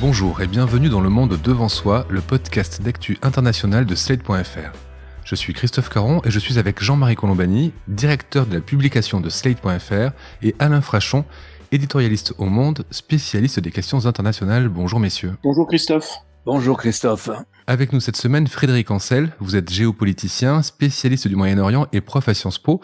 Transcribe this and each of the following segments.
Bonjour et bienvenue dans Le Monde Devant Soi, le podcast d'actu international de Slate.fr. Je suis Christophe Caron et je suis avec Jean-Marie Colombani, directeur de la publication de Slate.fr, et Alain Frachon, éditorialiste au Monde, spécialiste des questions internationales. Bonjour messieurs. Bonjour Christophe. Bonjour Christophe. Avec nous cette semaine, Frédéric Ancel. Vous êtes géopoliticien, spécialiste du Moyen-Orient et prof à Sciences Po.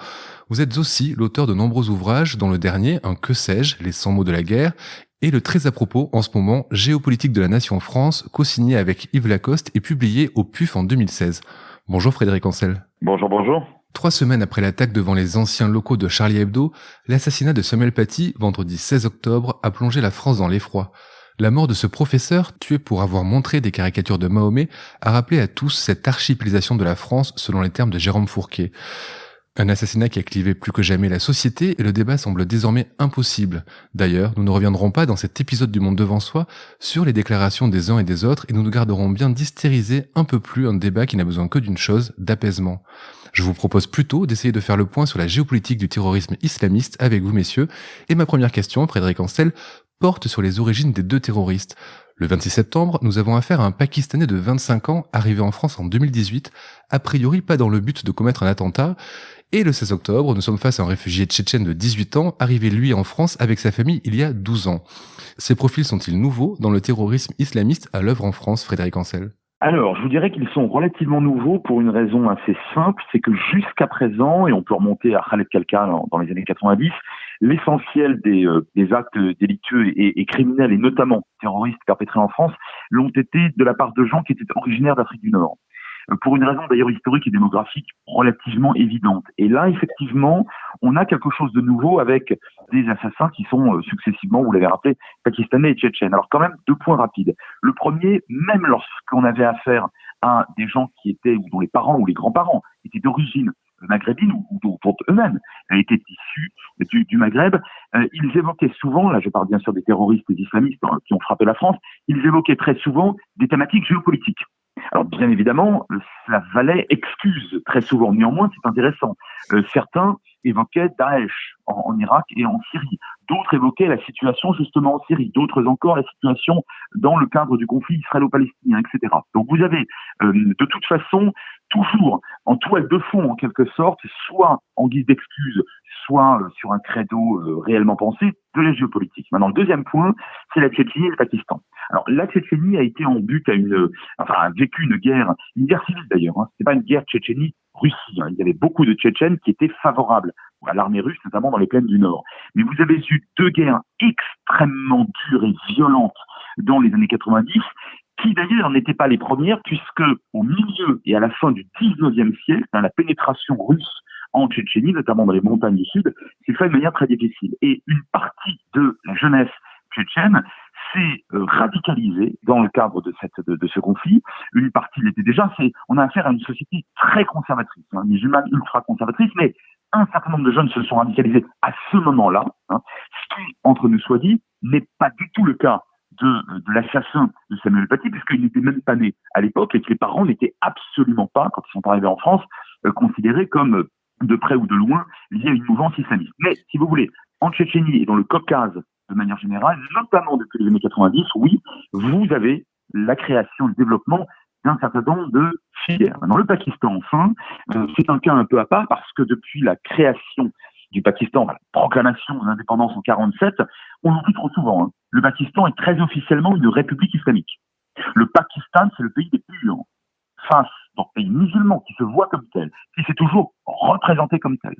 Vous êtes aussi l'auteur de nombreux ouvrages, dont le dernier, Un que sais-je, les 100 mots de la guerre, et le très à propos, en ce moment, Géopolitique de la Nation France, co-signé avec Yves Lacoste et publié au PUF en 2016. Bonjour Frédéric Ancel. Bonjour. 3 semaines après l'attaque devant les anciens locaux de Charlie Hebdo, l'assassinat de Samuel Paty, vendredi 16 octobre, a plongé la France dans l'effroi. La mort de ce professeur, tué pour avoir montré des caricatures de Mahomet, a rappelé à tous cette archipélisation de la France selon les termes de Jérôme Fourquet. Un assassinat qui a clivé plus que jamais la société et le débat semble désormais impossible. D'ailleurs, nous ne reviendrons pas dans cet épisode du Monde Devant Soi sur les déclarations des uns et des autres et nous nous garderons bien d'hystériser un peu plus un débat qui n'a besoin que d'une chose, d'apaisement. Je vous propose plutôt d'essayer de faire le point sur la géopolitique du terrorisme islamiste avec vous messieurs. Et ma première question, Frédéric Ancel, porte sur les origines des deux terroristes. Le 26 septembre, nous avons affaire à un Pakistanais de 25 ans arrivé en France en 2018, a priori pas dans le but de commettre un attentat. Et le 16 octobre, nous sommes face à un réfugié tchétchène de 18 ans, arrivé lui en France avec sa famille il y a 12 ans. Ces profils sont-ils nouveaux dans le terrorisme islamiste à l'œuvre en France, Frédéric Ancel ? Alors, je vous dirais qu'ils sont relativement nouveaux pour une raison assez simple, c'est que jusqu'à présent, et on peut remonter à Khaled Kalka dans les années 90, l'essentiel des actes délictueux et criminels, et notamment terroristes perpétrés en France, l'ont été de la part de gens qui étaient originaires d'Afrique du Nord. Pour une raison d'ailleurs historique et démographique relativement évidente. Et là, effectivement, on a quelque chose de nouveau avec des assassins qui sont successivement, vous l'avez rappelé, pakistanais et tchétchènes. Alors quand même, 2 points rapides. Le premier, même lorsqu'on avait affaire à des gens qui étaient, ou dont les parents ou les grands-parents étaient d'origine maghrébine ou dont eux-mêmes étaient issus du Maghreb, ils évoquaient souvent, là je parle bien sûr des terroristes islamistes qui ont frappé la France, ils évoquaient très souvent des thématiques géopolitiques. Alors bien évidemment, cela valait excuse très souvent. Néanmoins, c'est intéressant. Certains évoquaient Daesh en Irak et en Syrie. D'autres évoquaient la situation justement en Syrie. D'autres encore la situation dans le cadre du conflit israélo-palestinien, etc. Donc vous avez de toute façon toujours en toile de fond en quelque sorte, soit en guise d'excuse, soit sur un credo réellement pensé, de la géopolitique. Maintenant, le deuxième point, c'est la Tchétchénie et le Pakistan. Alors, la Tchétchénie a été en but a vécu une guerre civile d'ailleurs. C'était pas une guerre Tchétchénie-Russie. Il y avait beaucoup de Tchétchènes qui étaient favorables à l'armée russe, notamment dans les plaines du Nord. Mais vous avez eu 2 guerres extrêmement dures et violentes dans les années 90, qui d'ailleurs n'étaient pas les premières, puisque au milieu et à la fin du 19e siècle, la pénétration russe en Tchétchénie, notamment dans les montagnes du Sud, s'est fait de manière très difficile. Et une partie de la jeunesse tchétchène s'est radicalisée dans le cadre de ce conflit. Une partie l'était déjà. On a affaire à une société très conservatrice, musulmane ultra conservatrice, mais un certain nombre de jeunes se sont radicalisés à ce moment-là, ce qui, entre nous soit dit, n'est pas du tout le cas de l'assassin de Samuel Paty, puisqu'il n'était même pas né à l'époque et que les parents n'étaient absolument pas, quand ils sont arrivés en France, considérés comme de près ou de loin liés à une mouvance islamiste. Mais, si vous voulez, en Tchétchénie et dans le Caucase, de manière générale, notamment depuis les années 90, oui, vous avez la création, le développement d'un certain nombre de filières. Dans le Pakistan, enfin, c'est un cas un peu à part parce que depuis la création du Pakistan, la proclamation de l'indépendance en 1947, on l'oublie trop souvent. Le Pakistan est très officiellement une république islamique. Le Pakistan, c'est le pays des purs, face dans le pays musulman qui se voit comme tel, qui s'est toujours représenté comme tel,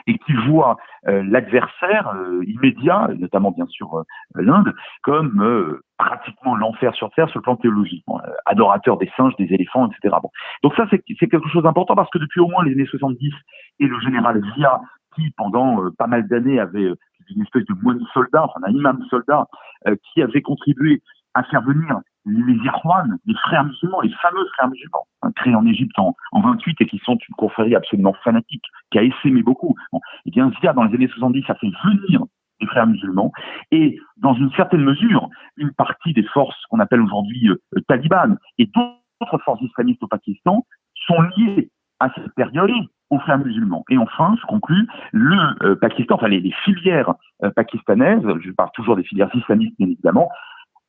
et qui voit l'adversaire immédiat, notamment bien sûr l'Inde, comme pratiquement l'enfer sur terre sur le plan théologique, adorateur des singes, des éléphants, etc. Donc ça, c'est quelque chose d'important parce que depuis au moins les années 70 et le général Zia, qui pendant pas mal d'années avait une espèce de moine soldat, un imam soldat, qui avait contribué à faire venir les Ikhwan, les frères musulmans, les fameux frères musulmans, créés en Égypte en 28 et qui sont une confrérie absolument fanatique, qui a essaimé beaucoup. Et bien, Zia, dans les années 70, a fait venir les frères musulmans et, dans une certaine mesure, une partie des forces qu'on appelle aujourd'hui talibanes et d'autres forces islamistes au Pakistan sont liées à cette période aux frères musulmans. Et enfin, je conclus, le Pakistan, enfin les filières pakistanaises, je parle toujours des filières islamistes bien évidemment,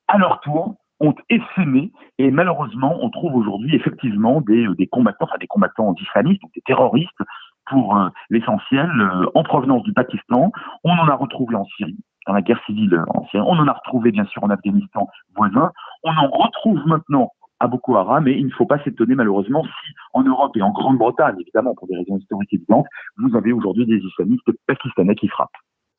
à leur tour, ont essaimé et malheureusement on trouve aujourd'hui effectivement des combattants islamistes, donc des terroristes pour l'essentiel en provenance du Pakistan. On en a retrouvé en Syrie, dans la guerre civile en Syrie. On en a retrouvé bien sûr en Afghanistan voisin. On en retrouve maintenant à Boko Haram, et il ne faut pas s'étonner malheureusement si en Europe et en Grande-Bretagne, évidemment pour des raisons historiques évidentes, vous avez aujourd'hui des islamistes pakistanais qui frappent.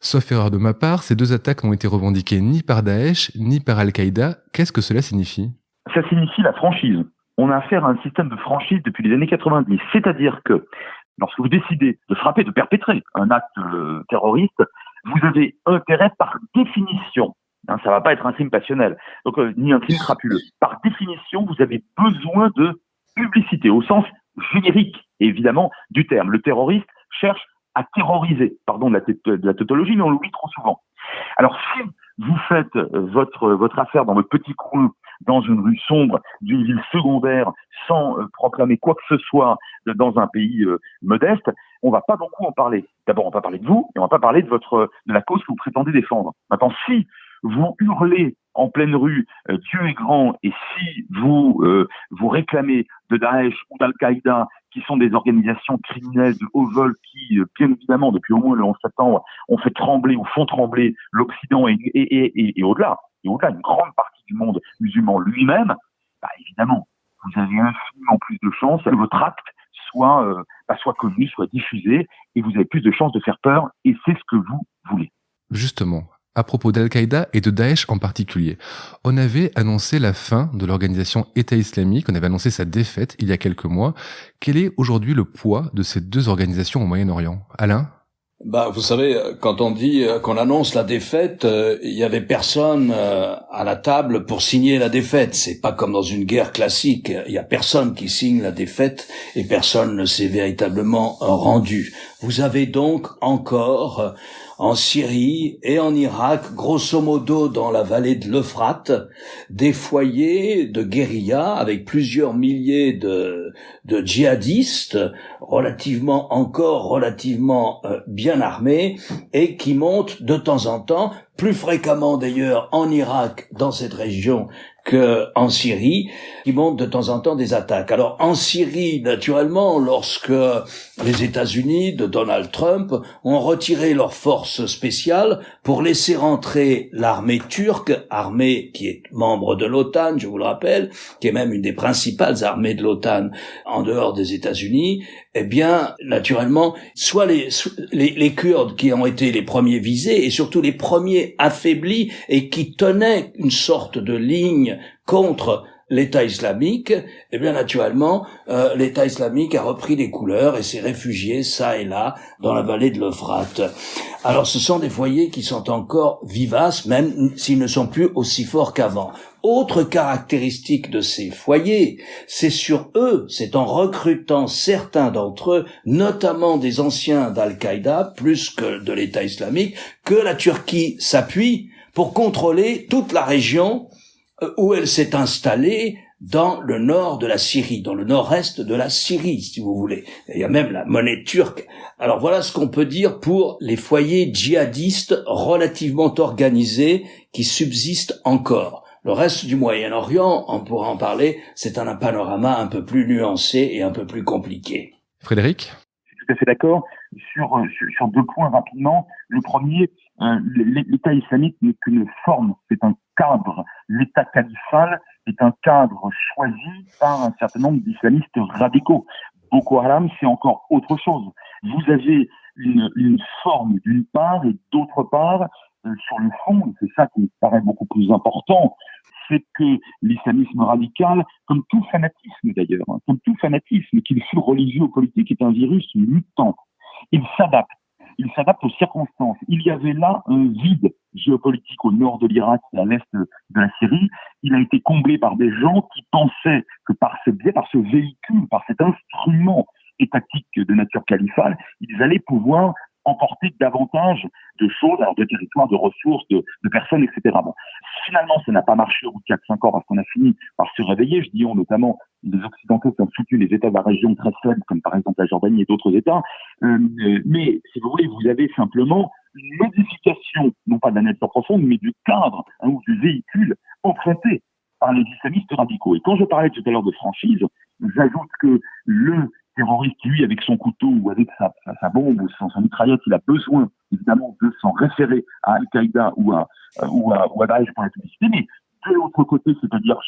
Sauf erreur de ma part, ces 2 attaques n'ont été revendiquées ni par Daesh, ni par Al-Qaïda. Qu'est-ce que cela signifie ? Ça signifie la franchise. On a affaire à un système de franchise depuis les années 90. C'est-à-dire que lorsque vous décidez de frapper, de perpétrer un acte terroriste, vous avez intérêt par définition, ça ne va pas être un crime passionnel, donc ni un crime crapuleux. Par définition, vous avez besoin de publicité au sens générique, évidemment, du terme. Le terroriste cherche à terroriser, pardon de la tautologie, mais on l'oublie trop souvent. Alors si vous faites votre affaire dans votre petit coin, dans une rue sombre d'une ville secondaire, sans proclamer quoi que ce soit dans un pays modeste, on va pas beaucoup en parler. D'abord, on va parler de vous, et on va pas parler de la cause que vous prétendez défendre. Maintenant, si vous hurlez en pleine rue Dieu est grand, et si vous réclamez de Daesh ou d'Al-Qaïda, qui sont des organisations criminelles de haut vol qui, bien évidemment, depuis au moins le 11 septembre, ont fait trembler ou font trembler l'Occident et au-delà, une grande partie du monde musulman lui-même, évidemment, vous avez infiniment plus de chances que votre acte soit connu, soit diffusé, et vous avez plus de chances de faire peur, et c'est ce que vous voulez. Justement, à propos d'Al-Qaïda et de Daesh en particulier, on avait annoncé la fin de l'organisation État islamique, on avait annoncé sa défaite il y a quelques mois. Quel est aujourd'hui le poids de ces 2 organisations au Moyen-Orient ? Alain ? Vous savez, quand on dit qu'on annonce la défaite, il y avait personne à la table pour signer la défaite. C'est pas comme dans une guerre classique. Il y a personne qui signe la défaite et personne ne s'est véritablement rendu. Vous avez donc encore en Syrie et en Irak, grosso modo dans la vallée de l'Euphrate, des foyers de guérilla avec plusieurs milliers de djihadistes relativement bien armés et qui montent de temps en temps, plus fréquemment d'ailleurs en Irak, dans cette région, que en Syrie, qui montent de temps en temps des attaques. Alors en Syrie, naturellement, lorsque les États-Unis de Donald Trump ont retiré leurs forces spéciales pour laisser rentrer l'armée turque, armée qui est membre de l'OTAN, je vous le rappelle, qui est même une des principales armées de l'OTAN en dehors des États-Unis, eh bien, naturellement, soit les Kurdes qui ont été les premiers visés et surtout les premiers affaiblis et qui tenaient une sorte de ligne contre l'État islamique, eh bien naturellement, l'État islamique a repris des couleurs et s'est réfugié ça et là dans la vallée de l'Euphrate. Alors ce sont des foyers qui sont encore vivaces, même s'ils ne sont plus aussi forts qu'avant. Autre caractéristique de ces foyers, c'est sur eux, c'est en recrutant certains d'entre eux, notamment des anciens d'Al-Qaïda, plus que de l'État islamique, que la Turquie s'appuie pour contrôler toute la région où elle s'est installée dans le nord de la Syrie, dans le nord-est de la Syrie, si vous voulez. Il y a même la monnaie turque. Alors voilà ce qu'on peut dire pour les foyers djihadistes relativement organisés qui subsistent encore. Le reste du Moyen-Orient, on pourra en parler, c'est un panorama un peu plus nuancé et un peu plus compliqué. Frédéric ? Je suis tout à fait d'accord sur 2 points rapidement. Le premier, l'État islamique n'est qu'une forme, c'est un cadre. L'État califal est un cadre choisi par un certain nombre d'islamistes radicaux. Boko Haram, c'est encore autre chose. Vous avez une forme d'une part, et d'autre part, sur le fond, c'est ça qui me paraît beaucoup plus important, c'est que l'islamisme radical, comme tout fanatisme d'ailleurs, comme tout fanatisme, qu'il fût religieux ou politique, est un virus mutant. Il s'adapte aux circonstances. Il y avait là un vide géopolitique au nord de l'Irak et à l'est de la Syrie. Il a été comblé par des gens qui pensaient que par ce biais, par ce véhicule, par cet instrument étatique de nature califale, ils allaient pouvoir emporter davantage de choses, alors de territoires, de ressources, de personnes, etc. Bon. Finalement, ça n'a pas marché au bout de 4-5 ans parce qu'on a fini par se réveiller. Je dis on, notamment les Occidentaux qui ont soutenu les États de la région très faibles, comme par exemple la Jordanie et d'autres États. Mais si vous voulez, vous avez simplement une modification, non pas de la nature profonde, mais du cadre ou du véhicule emprunté par les islamistes radicaux. Et quand je parlais tout à l'heure de franchise, j'ajoute que le terroriste, lui, avec son couteau ou avec sa bombe ou son mitraillette, il a besoin, évidemment, de s'en référer à Al-Qaïda ou à Daesh pour la publicité. Mais de l'autre côté, c'est-à-dire,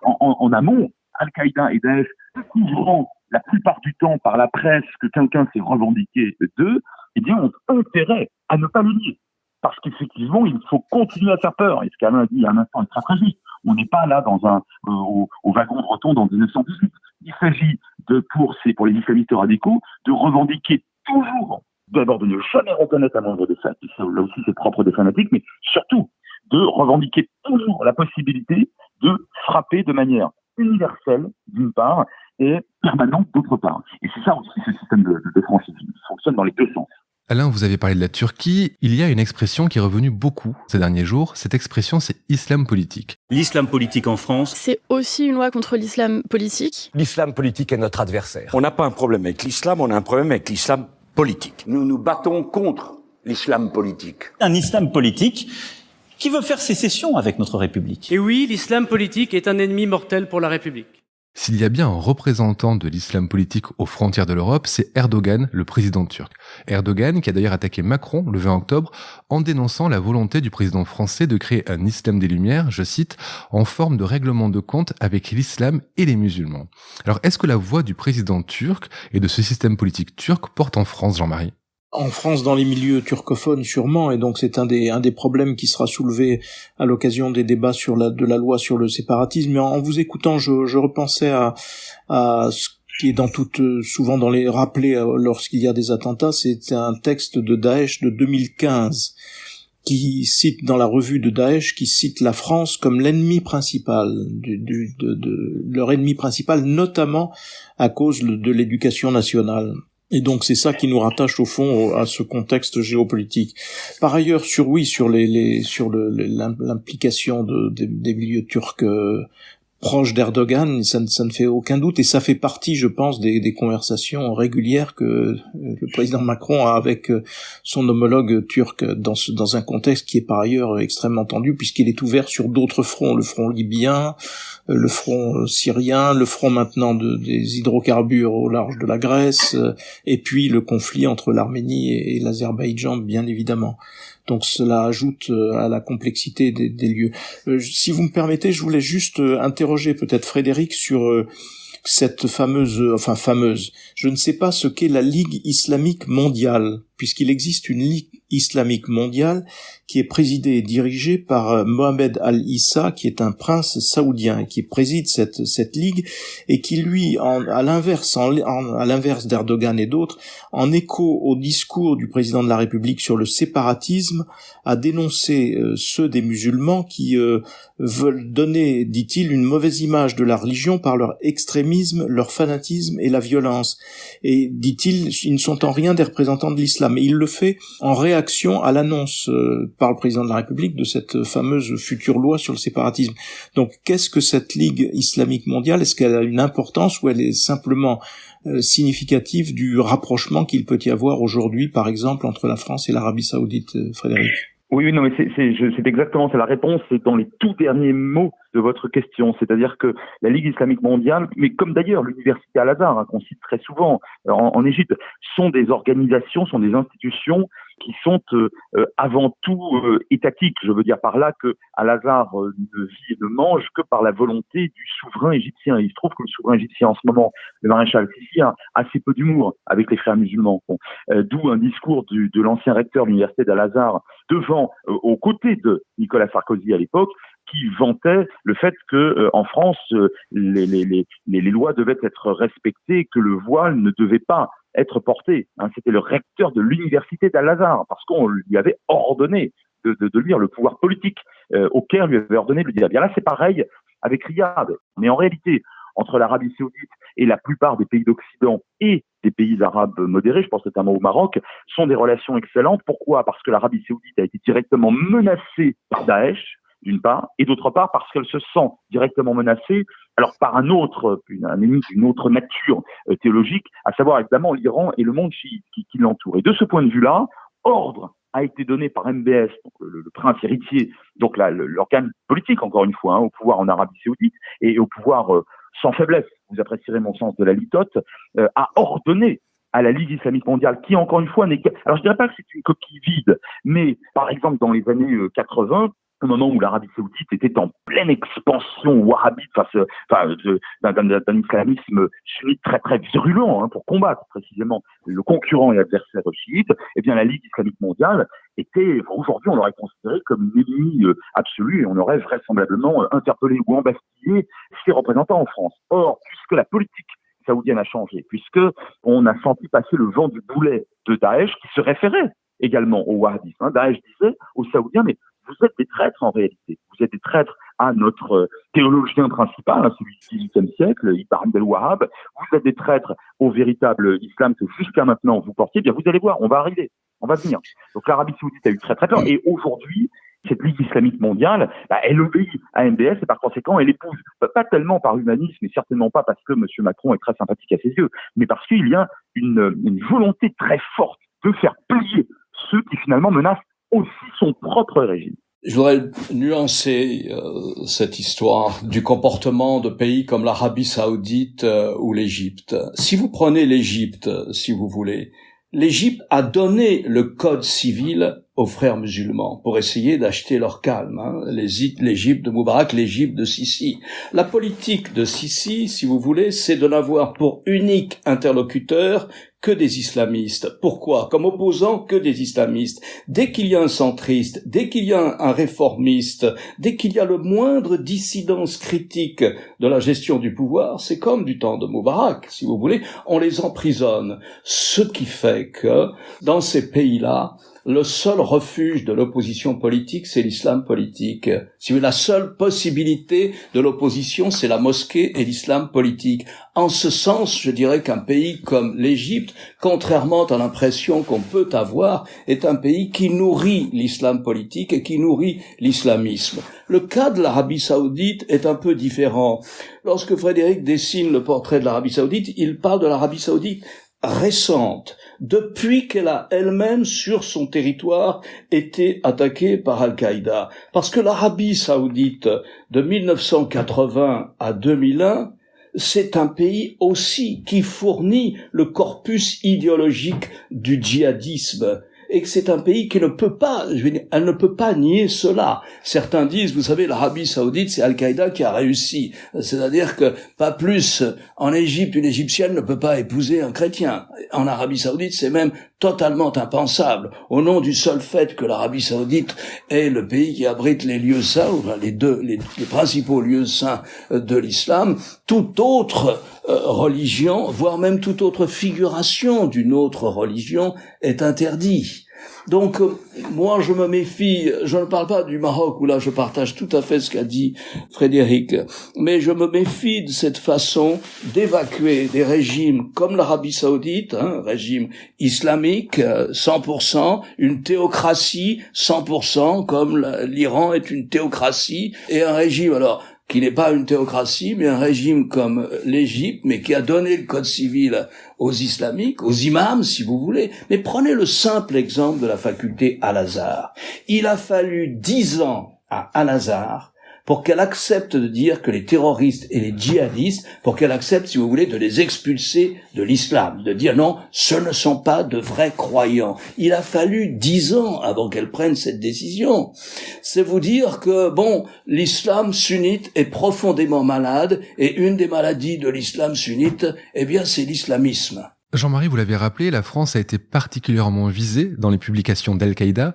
en amont, Al-Qaïda et Daesh, couvrant la plupart du temps par la presse que quelqu'un s'est revendiqué d'eux, eh bien, ont intérêt à ne pas le nier. Parce qu'effectivement, il faut continuer à faire peur. Et ce qu'Alain a dit il y a un instant est très très juste. On n'est pas là au wagon de retour dans 1918. Il s'agit pour les islamistes radicaux, de revendiquer toujours, d'abord de ne jamais reconnaître un moindre des faits, là aussi c'est propre des fanatiques, mais surtout de revendiquer toujours la possibilité de frapper de manière universelle, d'une part, et permanente, d'autre part. Et c'est ça aussi ce système de franchise. Il fonctionne dans les deux sens. Alain, vous avez parlé de la Turquie. Il y a une expression qui est revenue beaucoup ces derniers jours. Cette expression, c'est islam politique. L'islam politique en France, c'est aussi une loi contre l'islam politique. L'islam politique est notre adversaire. On n'a pas un problème avec l'islam, on a un problème avec l'islam politique. Nous nous battons contre l'islam politique. un islam politique qui veut faire sécession avec notre République. Et oui, l'islam politique est un ennemi mortel pour la République. S'il y a bien un représentant de l'islam politique aux frontières de l'Europe, c'est Erdogan, le président turc. Erdogan qui a d'ailleurs attaqué Macron le 20 octobre en dénonçant la volonté du président français de créer un islam des Lumières, je cite, en forme de règlement de compte avec l'islam et les musulmans. Alors est-ce que la voix du président turc et de ce système politique turc porte en France, Jean-Marie ? En France, dans les milieux turcophones, sûrement, et donc c'est un des problèmes qui sera soulevé à l'occasion des débats de la loi sur le séparatisme. Mais en vous écoutant, je repensais à ce qui est souvent dans les rappelés lorsqu'il y a des attentats. C'est un texte de Daesh de 2015 qui cite dans la revue de Daesh, qui cite la France comme l'ennemi principal leur ennemi principal, notamment à cause de l'éducation nationale. Et donc c'est ça qui nous rattache au fond à ce contexte géopolitique. Par ailleurs, sur l'implication des milieux turcs proches d'Erdogan, ça ne fait aucun doute, et ça fait partie, je pense, des conversations régulières que le président Macron a avec son homologue turc dans un contexte qui est par ailleurs extrêmement tendu, puisqu'il est ouvert sur d'autres fronts, le front libyen, le front syrien, le front maintenant des hydrocarbures au large de la Grèce, et puis le conflit entre l'Arménie et l'Azerbaïdjan, bien évidemment. Donc cela ajoute à la complexité des lieux. Si vous me permettez, je voulais juste interroger peut-être Frédéric sur cette fameuse, je ne sais pas ce qu'est la Ligue islamique mondiale, puisqu'il existe une Ligue islamique mondiale qui est présidée et dirigée par Mohamed Al-Issa, qui est un prince saoudien, et qui préside cette ligue, et qui lui, à l'inverse d'Erdogan et d'autres, en écho au discours du président de la République sur le séparatisme, a dénoncé ceux des musulmans qui veulent donner, dit-il, une mauvaise image de la religion par leur extrémisme, leur fanatisme et la violence. Et, dit-il, ils ne sont en rien des représentants de l'islam. Et il le fait en réaction à l'annonce par le président de la République de cette fameuse future loi sur le séparatisme. Donc, qu'est-ce que cette Ligue islamique mondiale ? Est-ce qu'elle a une importance ou elle est simplement significative du rapprochement qu'il peut y avoir aujourd'hui, par exemple, entre la France et l'Arabie Saoudite, Frédéric ? Oui, non, mais c'est exactement, c'est la réponse, c'est dans les tout derniers mots de votre question, c'est-à-dire que la Ligue islamique mondiale, mais comme d'ailleurs l'université Al-Azhar, qu'on cite très souvent en Égypte, sont des organisations, sont des institutions qui sont avant tout étatiques. Je veux dire par là que Al-Azhar ne vit et ne mange que par la volonté du souverain égyptien. Et il se trouve que le souverain égyptien en ce moment, le maréchal Sissi, a assez peu d'humour avec les frères musulmans. Bon, d'où un discours de l'ancien recteur de l'université d'Al-Azhar aux côtés de Nicolas Sarkozy à l'époque, qui vantait le fait que en France les lois devaient être respectées, que le voile ne devait pas être porté. C'était le recteur de l'université d'Al-Azhar, parce qu'on lui avait ordonné de lire le pouvoir politique au Caire lui avait ordonné de le dire. Bien là, c'est pareil avec Riyad. Mais en réalité, entre l'Arabie Saoudite et la plupart des pays d'Occident et des pays arabes modérés, je pense notamment au Maroc, sont des relations excellentes. Pourquoi ? Parce que l'Arabie Saoudite a été directement menacée par Daesh, d'une part, et d'autre part parce qu'elle se sent directement menacée, alors par un ennemi d'une autre nature théologique, à savoir évidemment l'Iran et le monde chiite qui l'entoure. Et de ce point de vue-là, ordre a été donné par MBS, donc le prince héritier, donc l'organe politique, encore une fois, au pouvoir en Arabie Saoudite, et au pouvoir sans faiblesse, vous apprécierez mon sens de la litote, a ordonné à la Ligue islamique mondiale, qui encore une fois n'est que... Alors je dirais pas que c'est une coquille vide, mais par exemple dans les années 80, au moment où l'Arabie Saoudite était en pleine expansion wahhabite, d'un islamisme sunnite très très virulent pour combattre précisément le concurrent et adversaire chiite, eh bien la Ligue islamique mondiale était, aujourd'hui on l'aurait considérée comme une ennemie absolue et on aurait vraisemblablement interpellé ou embastillé ses représentants en France. Or, puisque la politique saoudienne a changé, puisque on a senti passer le vent du boulet de Daesh qui se référait également au wahhabisme. Daesh disait aux Saoudiens, mais vous êtes des traîtres en réalité. Vous êtes des traîtres à notre théologien principal, celui du XVIIIe siècle, Ibn el-Wahhab. Vous êtes des traîtres au véritable islam que jusqu'à maintenant vous portiez. Bien, vous allez voir, on va arriver, on va venir. Donc l'Arabie Saoudite a eu très très peur. Et aujourd'hui, cette Ligue islamique mondiale, elle obéit à MBS et par conséquent, elle épouse, pas tellement par humanisme et certainement pas parce que M. Macron est très sympathique à ses yeux, mais parce qu'il y a une volonté très forte de faire plier ceux qui finalement menacent aussi son propre régime. Je voudrais nuancer cette histoire du comportement de pays comme l'Arabie Saoudite ou l'Égypte. Si vous prenez l'Égypte, si vous voulez, l'Égypte a donné le code civil aux frères musulmans pour essayer d'acheter leur calme. L'Égypte de Moubarak, l'Égypte de Sisi. La politique de Sisi, si vous voulez, c'est de n'avoir pour unique interlocuteur que des islamistes. Pourquoi? Comme opposant que des islamistes. Dès qu'il y a un centriste, dès qu'il y a un réformiste, dès qu'il y a le moindre dissidence critique de la gestion du pouvoir, c'est comme du temps de Moubarak, si vous voulez, on les emprisonne. Ce qui fait que, dans ces pays-là, le seul refuge de l'opposition politique, c'est l'islam politique. Si vous voulez, la seule possibilité de l'opposition, c'est la mosquée et l'islam politique. En ce sens, je dirais qu'un pays comme l'Égypte, contrairement à l'impression qu'on peut avoir, est un pays qui nourrit l'islam politique et qui nourrit l'islamisme. Le cas de l'Arabie Saoudite est un peu différent. Lorsque Frédéric dessine le portrait de l'Arabie Saoudite, il parle de l'Arabie Saoudite récente, depuis qu'elle a elle-même sur son territoire été attaquée par Al-Qaïda. Parce que l'Arabie Saoudite de 1980 à 2001, c'est un pays aussi qui fournit le corpus idéologique du djihadisme. Et que c'est un pays qui ne peut pas, elle ne peut pas nier cela. Certains disent, vous savez, l'Arabie Saoudite, c'est Al-Qaïda qui a réussi. C'est-à-dire que, pas plus, en Égypte, une Égyptienne ne peut pas épouser un chrétien. En Arabie Saoudite, c'est même totalement impensable. Au nom du seul fait que l'Arabie Saoudite est le pays qui abrite les lieux saints, les principaux lieux saints de l'islam, toute autre religion, voire même toute autre figuration d'une autre religion est interdit. Donc, moi, je me méfie, je ne parle pas du Maroc, où là, je partage tout à fait ce qu'a dit Frédéric, mais je me méfie de cette façon d'évacuer des régimes comme l'Arabie Saoudite, régime islamique, 100%, une théocratie, 100%, comme l'Iran est une théocratie, et un régime, alors, qui n'est pas une théocratie, mais un régime comme l'Égypte, mais qui a donné le code civil aux islamiques, aux imams, si vous voulez. Mais prenez le simple exemple de la faculté Al-Azhar. Il a fallu 10 ans à Al-Azhar pour qu'elle accepte de dire que les terroristes et les djihadistes, pour qu'elle accepte, si vous voulez, de les expulser de l'islam, de dire non, ce ne sont pas de vrais croyants. Il a fallu 10 ans avant qu'elle prenne cette décision. C'est vous dire que, l'islam sunnite est profondément malade, et une des maladies de l'islam sunnite, c'est l'islamisme. Jean-Marie, vous l'avez rappelé, la France a été particulièrement visée dans les publications d'Al-Qaïda.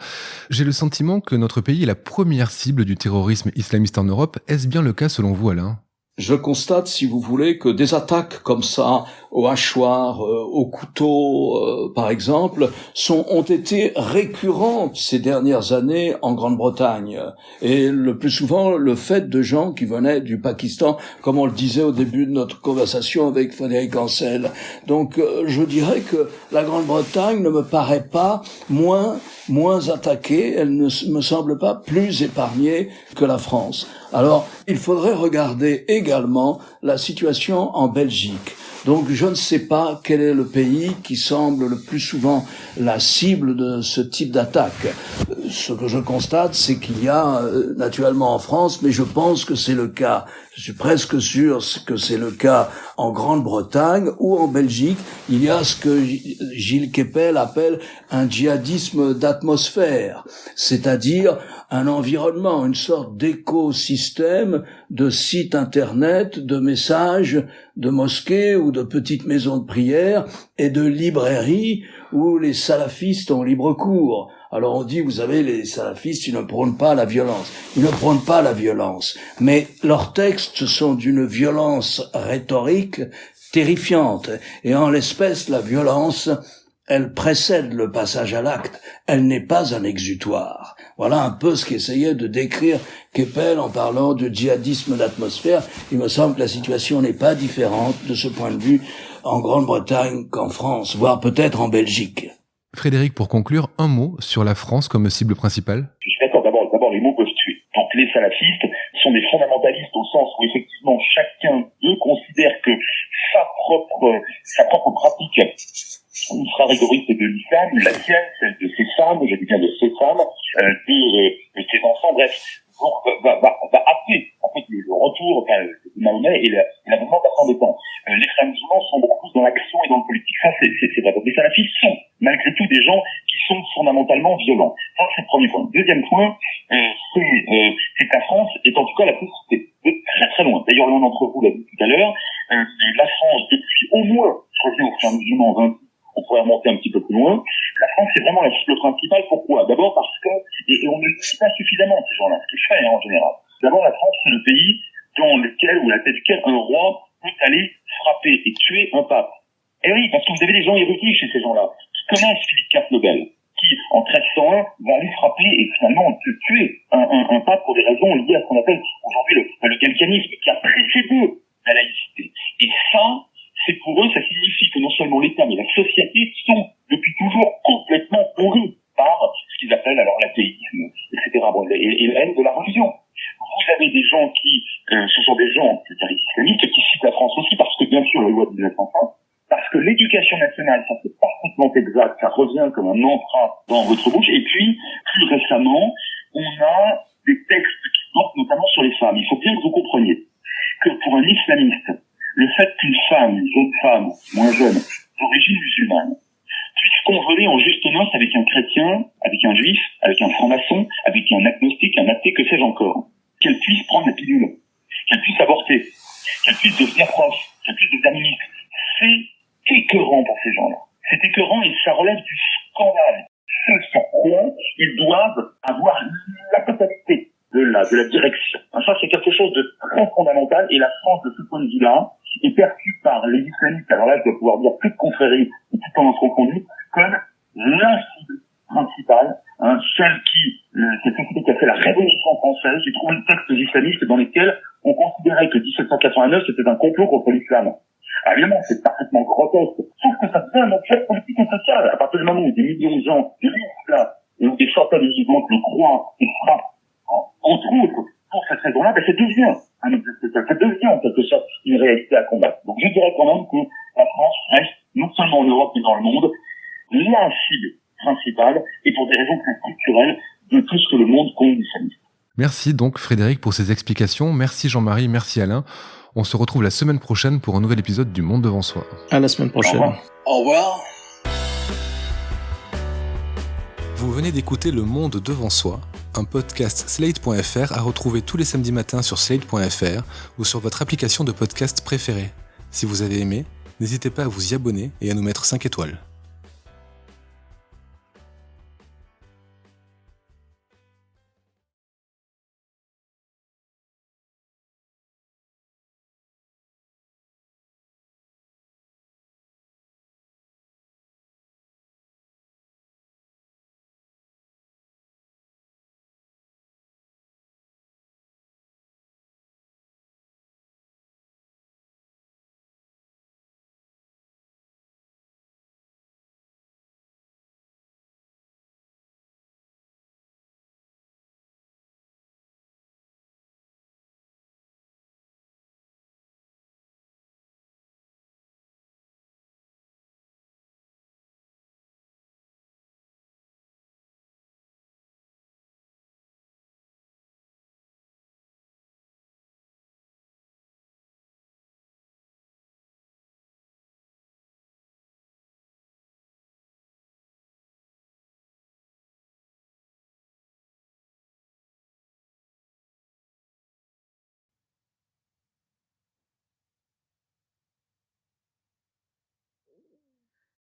J'ai le sentiment que notre pays est la première cible du terrorisme islamiste en Europe. Est-ce bien le cas selon vous, Alain ? Je constate, si vous voulez, que des attaques comme ça, au hachoir, au couteau, par exemple, ont été récurrentes ces dernières années en Grande-Bretagne. Et le plus souvent, le fait de gens qui venaient du Pakistan, comme on le disait au début de notre conversation avec Frédéric Ancel. Donc, je dirais que la Grande-Bretagne ne me paraît pas moins moins attaquée, elle ne me semble pas plus épargnée que la France. Alors, il faudrait regarder également la situation en Belgique. Donc, je ne sais pas quel est le pays qui semble le plus souvent la cible de ce type d'attaque. Ce que je constate, c'est qu'il y a, naturellement en France, mais je pense que c'est le cas, je suis presque sûr que c'est le cas en Grande-Bretagne ou en Belgique, il y a ce que Gilles Kepel appelle un djihadisme d'atmosphère, c'est-à-dire un environnement, une sorte d'écosystème de sites internet, de messages, de mosquées ou de petites maisons de prière et de librairies où les salafistes ont libre cours. Alors on dit, vous savez, les salafistes, ils ne prônent pas la violence. Ils ne prônent pas la violence. Mais leurs textes sont d'une violence rhétorique terrifiante. Et en l'espèce, la violence, elle précède le passage à l'acte. Elle n'est pas un exutoire. Voilà un peu ce qu'essayait de décrire Kepel en parlant de djihadisme d'atmosphère. Il me semble que la situation n'est pas différente de ce point de vue en Grande-Bretagne qu'en France, voire peut-être en Belgique. Frédéric, pour conclure, un mot sur la France comme cible principale. Je suis d'accord, d'abord les mots peuvent tuer. Donc les salafistes sont des fondamentalistes au sens où effectivement chacun d'eux considère que sa propre pratique ultra-rigoriste de l'islam, la sienne, celle de ses femmes, je dis bien de ses femmes, de ses enfants, bref, va appeler en fait le retour de Mahomet et l'avènement d'Arsène Lupin. Les frères musulmans sont beaucoup plus dans l'action et dans le politique. Ça, c'est pas. Donc les salafistes sont malgré tout des gens qui sont fondamentalement violents. Ça, c'est le premier point. Deuxième point, c'est que la France est en tout cas la plus citée, de très très loin. D'ailleurs, l'un d'entre vous l'a dit tout à l'heure, la France, depuis au moins, je reviens aux frères musulmans, 20, on pourrait remonter un petit peu plus loin, la France, c'est vraiment la cible principale. Pourquoi? D'abord parce que, et on ne le dit pas suffisamment, ces gens-là, ce que je fais en général. D'abord, la France, c'est le pays dans lequel, ou la tête duquel, un roi peut aller frapper et tuer un pape. Et oui, parce que vous avez des gens érudits chez ces gens-là, qui connaissent Philippe IV le Bel, qui, en 1301, va aller frapper et finalement tuer un pape pour des raisons liées à ce qu'on appelle aujourd'hui le gallicanisme, qui a précédé la laïcité. Et ça, c'est pour eux, ça signifie que non seulement l'État, mais la société sont depuis toujours complètement pourris par ce qu'ils appellent alors l'athéisme, etc. Et la haine de la religion. Vous avez des gens qui, ce sont des gens, c'est-à-dire les islamistes, qui citent la France aussi parce que bien sûr la loi de 1905, parce que l'éducation nationale, ça c'est parfaitement exact, ça revient comme un mantra dans votre bouche. Et puis, plus récemment, on a des textes qui portent notamment sur les femmes. Il faut bien que vous compreniez que pour un islamiste, le fait qu'une femme, une jeune femme, moins jeune, d'origine musulmane, puisse convenir en juste noces avec un chrétien, avec un juif, avec un franc-maçon, avec un agnostique, un athée, que sais-je encore, qu'elle puisse prendre la pilule, qu'elle puisse avorter, qu'elle puisse devenir prof, qu'elle puisse devenir ministre, c'est écœurant pour ces gens-là. C'est écœurant et ça relève du scandale. Ce sur quoi ils doivent avoir la totalité de la direction. Ça, c'est quelque chose de très fondamental et la France, de ce point de vue-là, est perçue par les islamistes, alors là, je dois pouvoir dire toute confrérie et toute tendance confondue, comme la cible principale, celle qui, cette société qui a fait la Révolution française. J'ai trouvé des textes islamistes dans lesquels on considérait que 1789, c'était un complot contre l'islam. Alors évidemment, c'est parfaitement grotesque, sauf que ça devient un objet politique et social. À partir du moment où des millions de gens vivent là, et où des centaines de musulmans le croient et frappent, entre autres, pour cette raison-là, ça devient un objet social, ça devient en quelque sorte une réalité à combattre. Donc je dirais quand même que la France reste, non seulement en Europe mais dans le monde, la cible principale, et pour des raisons plus structurelles, de tout ce que le monde compte d'islamiste. Merci donc Frédéric pour ces explications, merci Jean-Marie, merci Alain. On se retrouve la semaine prochaine pour un nouvel épisode du Monde devant soi. À la semaine prochaine. Au revoir. Vous venez d'écouter Le Monde devant soi, un podcast Slate.fr à retrouver tous les samedis matins sur Slate.fr ou sur votre application de podcast préférée. Si vous avez aimé, n'hésitez pas à vous y abonner et à nous mettre 5 étoiles.